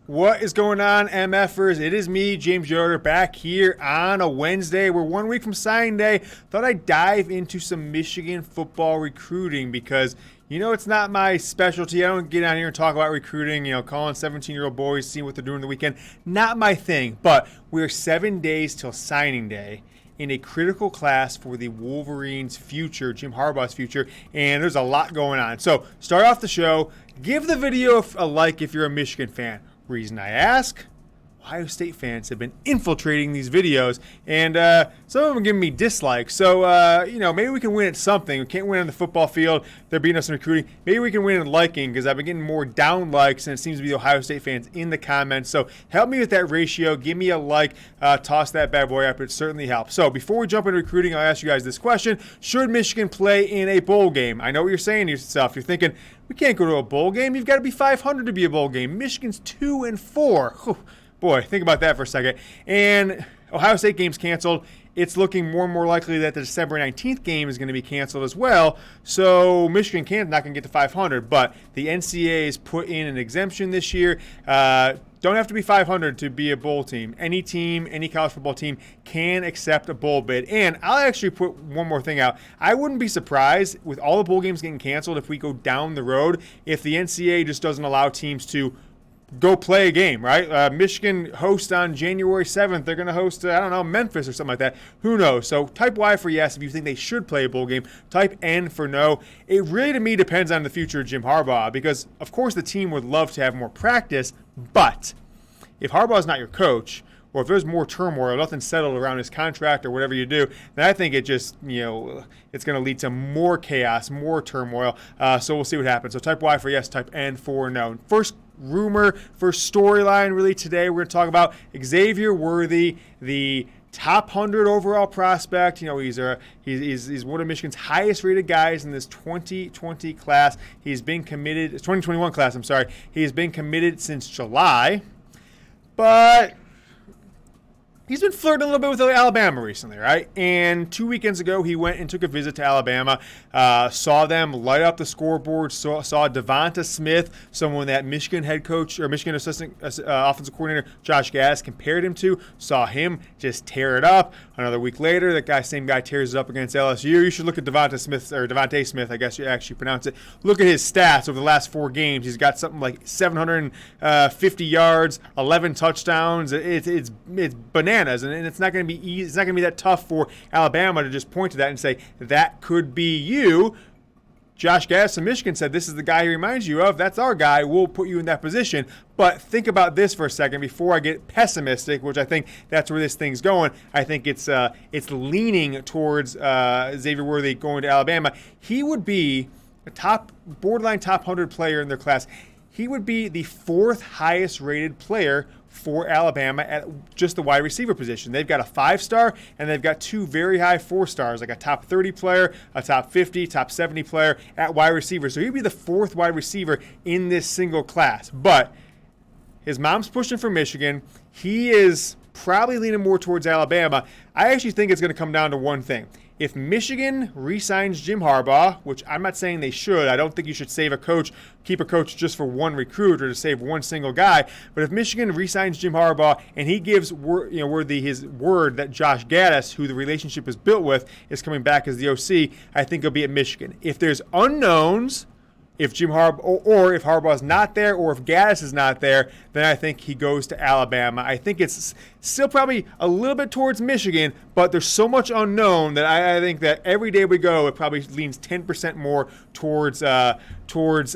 What is going on, MFers? It is me, James Yoder, back here on a Wednesday. We're 1 week from signing day. Thought I'd dive into some Michigan football recruiting because, it's not my specialty. I don't get on here and talk about recruiting, calling 17-year-old boys, seeing what they're doing the weekend. Not my thing, but we're 7 days till signing day in a critical class for the Wolverines' future, Jim Harbaugh's future, and there's a lot going on. So, start off the show. Give the video a like if you're a Michigan fan. Reason I ask, Ohio State fans have been infiltrating these videos, and some of them are giving me dislikes. So, maybe we can win at something. We can't win on the football field. They're beating us in recruiting. Maybe we can win in liking, because I've been getting more down likes, and it seems to be the Ohio State fans in the comments. So, help me with that ratio. Give me a like. Toss that bad boy up. It certainly helps. So, before we jump into recruiting, I'll ask you guys this question. Should Michigan play in a bowl game? I know what you're saying to yourself. You're thinking, we can't go to a bowl game. You've got to be 500 to be a bowl game. Michigan's 2-4. Whew. Boy, think about that for a second. And Ohio State game's canceled. It's looking more and more likely that the December 19th game is going to be canceled as well. So Michigan not going to get to 500. But the NCAA has put in an exemption this year. Don't have to be 500 to be a bowl team. Any team, any college football team can accept a bowl bid. And I'll actually put one more thing out. I wouldn't be surprised with all the bowl games getting canceled if we go down the road if the NCAA just doesn't allow teams to go play a game, right? Michigan hosts on January 7th. They're going to host, Memphis or something like that. Who knows? So type Y for yes if you think they should play a bowl game. Type N for no. It really, to me, depends on the future of Jim Harbaugh because, of course, the team would love to have more practice, but if Harbaugh's not your coach, or if there's more turmoil, nothing settled around his contract or whatever you do, then I think it just, it's going to lead to more chaos, more turmoil. So we'll see what happens. So type Y for yes, type N for no. First storyline really today, we're going to talk about Xavier Worthy, the top 100 overall prospect. He's one of Michigan's highest rated guys in this 2020 class. He's been committed, 2021 class, I'm sorry. He's been committed since July, but he's been flirting a little bit with Alabama recently, right? And 2 weekends ago, he went and took a visit to Alabama, saw them light up the scoreboard, saw Devonta Smith, someone that Michigan head coach or Michigan assistant offensive coordinator Josh Gattis compared him to, saw him just tear it up. Another week later, same guy tears it up against LSU. You should look at Devonta Smith, I guess you actually pronounce it. Look at his stats over the last 4 games. He's got something like 750 yards, 11 touchdowns. It's bananas, and it's not going to be easy. It's not going to be that tough for Alabama to just point to that and say that could be you. Josh Gattis of Michigan said this is the guy he reminds you of. That's our guy. We'll put you in that position. But think about this for a second before I get pessimistic, which I think that's where this thing's going. I think it's leaning towards Xavier Worthy going to Alabama. He would be a borderline top 100 player in their class. He would be the 4th highest rated player for Alabama at just the wide receiver position. They've got a 5-star, and they've got 2 very high 4-stars, like a top 30 player, a top 50, top 70 player at wide receiver. So he'd be the 4th wide receiver in this single class. But his mom's pushing for Michigan. He is probably leaning more towards Alabama. I actually think it's going to come down to one thing. If Michigan re-signs Jim Harbaugh, which I'm not saying they should, I don't think you should keep a coach just for one recruit or to save one single guy. But if Michigan re-signs Jim Harbaugh and he gives his word that Josh Gattis, who the relationship is built with, is coming back as the OC, I think he'll be at Michigan. If there's unknowns, if Jim Harbaugh or if Harbaugh's not there or if Gattis is not there, then I think he goes to Alabama. I think it's still probably a little bit towards Michigan, but there's so much unknown that I think that every day we go, it probably leans 10% more towards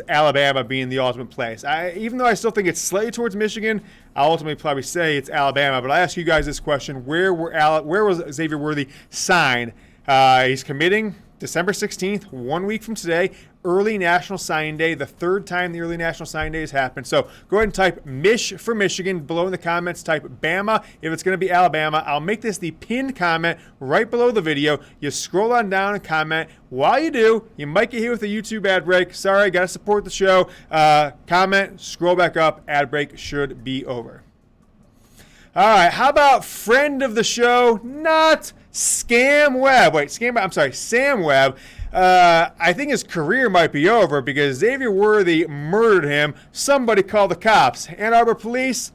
Alabama being the ultimate place. Even though I still think it's slightly towards Michigan, I'll ultimately probably say it's Alabama. But I ask you guys this question: Where was Xavier Worthy signed? He's committing December 16th, 1 week from today, early National Signing Day, the 3rd time the early National Signing Day has happened. So go ahead and type Mich for Michigan below in the comments. Type Bama if it's going to be Alabama. I'll make this the pinned comment right below the video. You scroll on down and comment. While you do, you might get hit with a YouTube ad break. Sorry, got to support the show. Comment, scroll back up. Ad break should be over. All right, how about friend of the show, not Sam Webb. I think his career might be over because Xavier Worthy murdered him. Somebody call the cops. Ann Arbor police,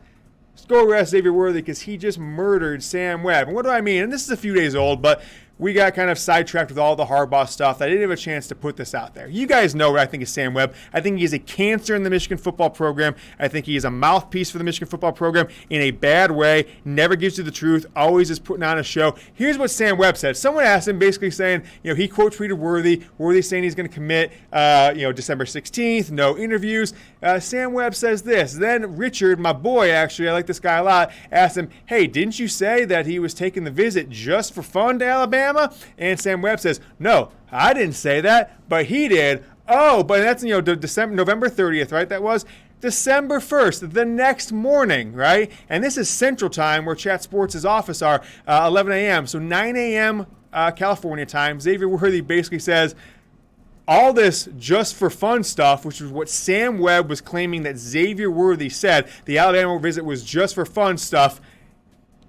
go arrest Xavier Worthy because he just murdered Sam Webb. And what do I mean? And this is a few days old, but we got kind of sidetracked with all the Harbaugh stuff. I didn't have a chance to put this out there. You guys know what I think of Sam Webb. I think he's a cancer in the Michigan football program. I think he is a mouthpiece for the Michigan football program in a bad way. Never gives you the truth. Always is putting on a show. Here's what Sam Webb said. Someone asked him basically saying, he quote tweeted Worthy. Worthy saying he's going to commit, December 16th. No interviews. Sam Webb says this. Then Richard, my boy, actually, I like this guy a lot, asked him, hey, didn't you say that he was taking the visit just for fun to Alabama? And Sam Webb says, no, I didn't say that, but he did. Oh, but that's, November 30th, right? That was December 1st, the next morning, right? And this is Central Time where Chat Sports' office are 11 a.m. So 9 a.m. California time. Xavier Worthy basically says, all this just for fun stuff, which was what Sam Webb was claiming that Xavier Worthy said. The Alabama visit was just for fun stuff.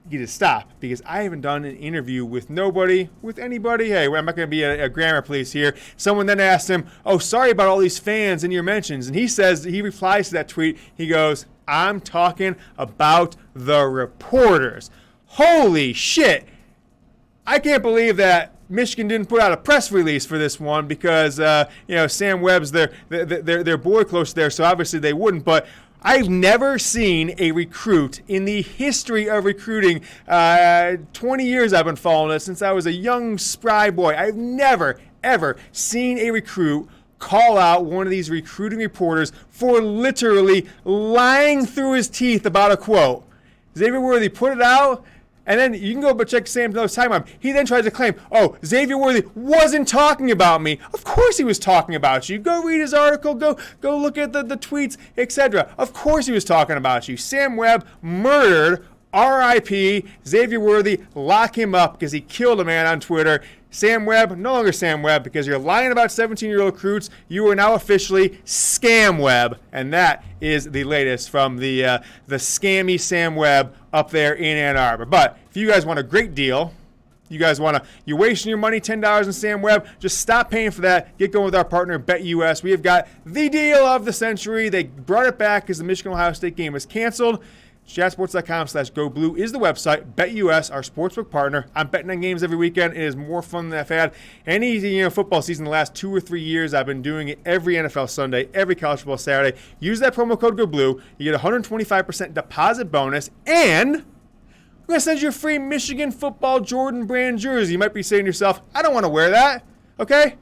You need to stop because I haven't done an interview with nobody, with anybody. Hey, I'm not going to be a grammar police here. Someone then asked him, oh, sorry about all these fans in your mentions. And he replies to that tweet. He goes, I'm talking about the reporters. Holy shit. I can't believe that Michigan didn't put out a press release for this one because, Sam Webb's their boy close there, so obviously they wouldn't. But I've never seen a recruit in the history of recruiting, 20 years I've been following it since I was a young, spry boy. I've never, ever seen a recruit call out one of these recruiting reporters for literally lying through his teeth about a quote. Xavier Worthy put it out. And then you can go but check Sam's notes timeline. He then tries to claim, oh, Xavier Worthy wasn't talking about me. Of course he was talking about you. Go read his article. Go look at the tweets, etc. Of course he was talking about you. Sam Webb murdered R.I.P. Xavier Worthy. Lock him up because he killed a man on Twitter. Sam Webb, no longer Sam Webb because you're lying about 17-year-old recruits. You are now officially Scam Webb. And that is the latest from the scammy Sam Webb up there in Ann Arbor. But if you guys want a great deal, you're wasting your money, $10 in Sam Webb, just stop paying for that. Get going with our partner, BetUS. We have got the deal of the century. They brought it back because the Michigan-Ohio State game was canceled. Chatsports.com/GoBlue is the website. BetUS, our sportsbook partner. I'm betting on games every weekend. It is more fun than I've had any football season the last 2 or 3 years. I've been doing it every NFL Sunday, every college football Saturday. Use that promo code GoBlue. You get a 125% deposit bonus, and we're going to send you a free Michigan football Jordan brand jersey. You might be saying to yourself, I don't want to wear that. Okay?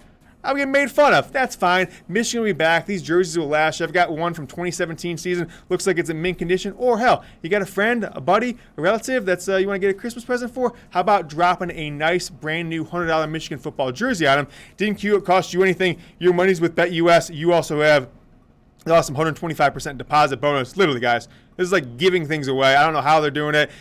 I'm getting made fun of. That's fine. Michigan will be back. These jerseys will last. I've got one from 2017 season. Looks like it's in mint condition. Or hell, you got a friend, a buddy, a relative that's you want to get a Christmas present for? How about dropping a nice brand new $100 Michigan football jersey on them? Didn't cost you anything. Your money's with BetUS. You also have the awesome 125% deposit bonus. Literally, guys. This is like giving things away. I don't know how they're doing it.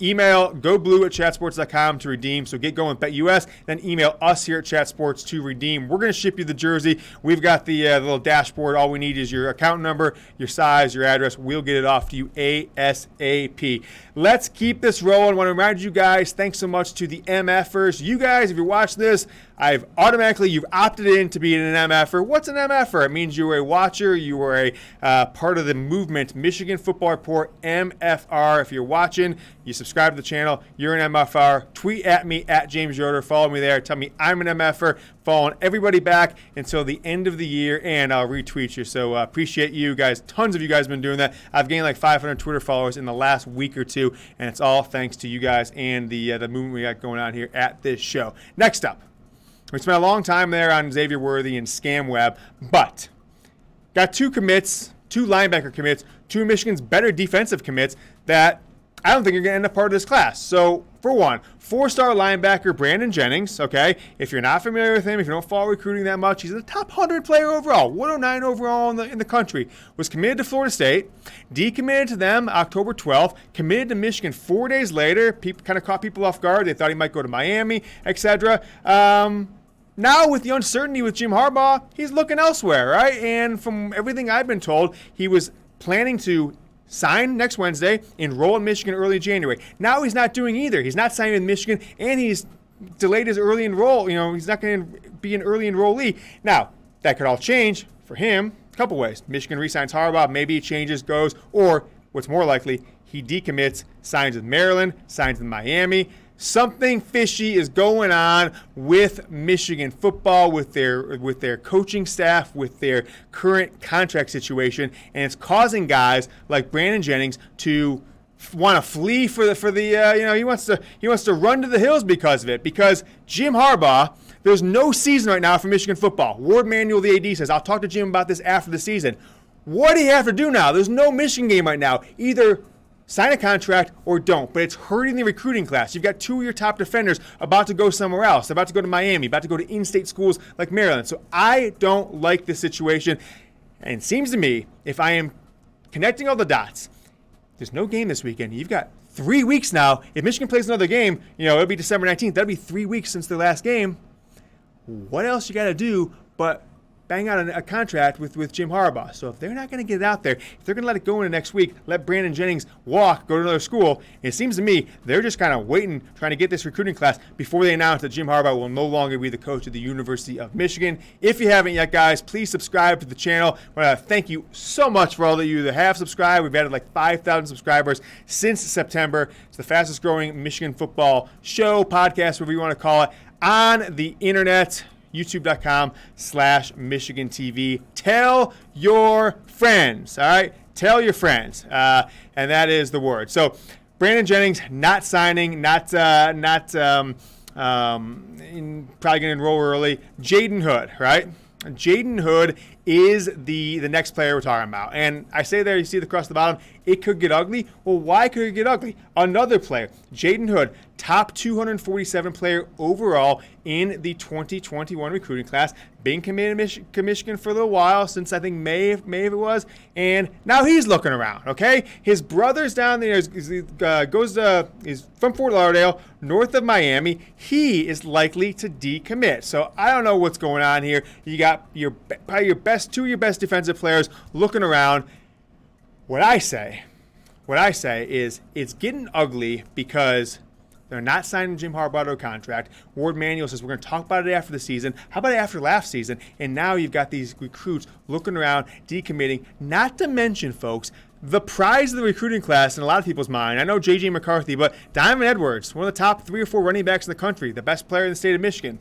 Email goblue@chatsports.com to redeem. So get going with BetUS. Then email us here at ChatSports to redeem. We're going to ship you the jersey. We've got the little dashboard. All we need is your account number, your size, your address. We'll get it off to you ASAP. Let's keep this rolling. I want to remind you guys, thanks so much to the MFers. You guys, if you're watching this, you've opted in to be an MFer. What's an MFer? It means you were a watcher. You were a part of the movement, Michigan Football Report, MFR. If you're watching, you subscribe to the channel, you're an MFR. Tweet at me, at James Yoder. Follow me there. Tell me I'm an MFR. Following everybody back until the end of the year, and I'll retweet you. So appreciate you guys. Tons of you guys have been doing that. I've gained like 500 Twitter followers in the last week or two, and it's all thanks to you guys and the movement we got going on here at this show. Next up, we spent a long time there on Xavier Worthy and Scam Webb, but got two linebacker commits, two of Michigan's better defensive commits that I don't think are going to end up part of this class. So, for one, 4-star linebacker Branden Jennings, okay? If you're not familiar with him, if you don't follow recruiting that much, he's a top 100 player overall, 109 overall in the country. Was committed to Florida State, decommitted to them October 12th, committed to Michigan 4 days later. People kind of caught people off guard. They thought he might go to Miami, etc. Now, with the uncertainty with Jim Harbaugh, he's looking elsewhere, right? And from everything I've been told, he was planning to sign next Wednesday, enroll in Michigan early January. Now he's not doing either. He's not signing with Michigan, and he's delayed his early enroll. He's not going to be an early enrollee. Now, that could all change for him a couple ways. Michigan re-signs Harbaugh, maybe he changes, goes, or what's more likely, he decommits, signs with Maryland, signs with Miami. Something fishy is going on with Michigan football, with their coaching staff, with their current contract situation, and it's causing guys like Branden Jennings to want to flee for the he wants to run to the hills because of it. Because Jim Harbaugh, there's no season right now for Michigan football. Ward Manuel, the AD, says, I'll talk to Jim about this after the season. What do you have to do now? There's no Michigan game right now. Either sign a contract or don't, but it's hurting the recruiting class. You've got two of your top defenders about to go somewhere else, about to go to Miami, about to go to in-state schools like Maryland. So I don't like this situation. And it seems to me, if I am connecting all the dots, there's no game this weekend. You've got 3 weeks now. If Michigan plays another game, it'll be December 19th. That'll be 3 weeks since their last game. What else you got to do but bang out a contract with Jim Harbaugh? So if they're not going to get it out there, if they're going to let it go into next week, let Branden Jennings walk, go to another school, it seems to me they're just kind of waiting, trying to get this recruiting class before they announce that Jim Harbaugh will no longer be the coach of the University of Michigan. If you haven't yet, guys, please subscribe to the channel. I want to thank you so much for all of you that have subscribed. We've added like 5,000 subscribers since September. It's the fastest growing Michigan football show, podcast, whatever you want to call it, on the internet. YouTube.com/Michigan TV. Tell your friends, all right? Tell your friends, and that is the word. So, Branden Jennings not signing, probably going to enroll early. Jaydon Hood, right? Jaydon Hood is the next player we're talking about. And I say there, you see it across the bottom, it could get ugly. Well, why could it get ugly? Another player, Jaydon Hood, top 247 player overall in the 2021 recruiting class. Been committed to Michigan for a little while, since I think May if it was. And now he's looking around, okay? His brother's down there, he's from Fort Lauderdale, north of Miami. He is likely to decommit. So I don't know what's going on here. You got two of your best defensive players looking around. What I say is it's getting ugly because they're not signing Jim Harbaugh to a contract. Ward Manuel says we're going to talk about it after the season. How about after last season? And now you've got these recruits looking around, decommitting. Not to mention, folks, the prize of the recruiting class in a lot of people's mind. I know J.J. McCarthy, but Donovan Edwards, one of the top 3 or 4 running backs in the country, the best player in the state of Michigan.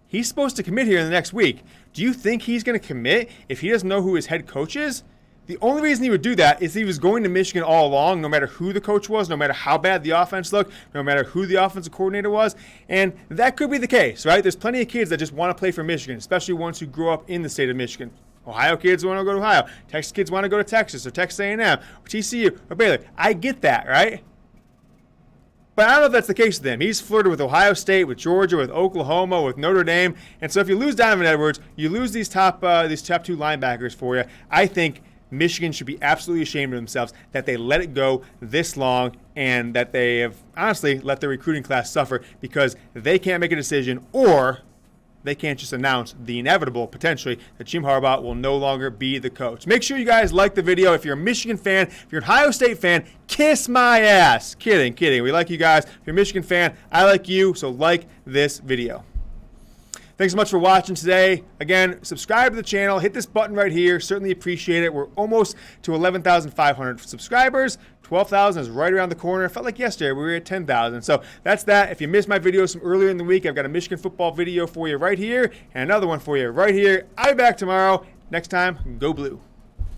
He's supposed to commit here in the next week. Do you think he's going to commit if he doesn't know who his head coach is? The only reason he would do that is he was going to Michigan all along, no matter who the coach was, no matter how bad the offense looked, no matter who the offensive coordinator was. And that could be the case, right? There's plenty of kids that just want to play for Michigan, especially ones who grew up in the state of Michigan. Ohio kids want to go to Ohio. Texas kids want to go to Texas or Texas A&M or TCU or Baylor. I get that, right? But I don't know if that's the case with him. He's flirted with Ohio State, with Georgia, with Oklahoma, with Notre Dame. And so if you lose Donovan Edwards, you lose these top 2 linebackers for you. I think Michigan should be absolutely ashamed of themselves that they let it go this long and that they have honestly let their recruiting class suffer because they can't make a decision, or they can't just announce the inevitable, potentially, that Jim Harbaugh will no longer be the coach. Make sure you guys like the video. If you're a Michigan fan, if you're an Ohio State fan, kiss my ass. Kidding. We like you guys. If you're a Michigan fan, I like you, so like this video. Thanks so much for watching today. Again, subscribe to the channel. Hit this button right here. Certainly appreciate it. We're almost to 11,500 subscribers. 12,000 is right around the corner. It felt like yesterday we were at 10,000. So that's that. If you missed my videos from earlier in the week, I've got a Michigan football video for you right here and another one for you right here. I'll be back tomorrow. Next time, go blue.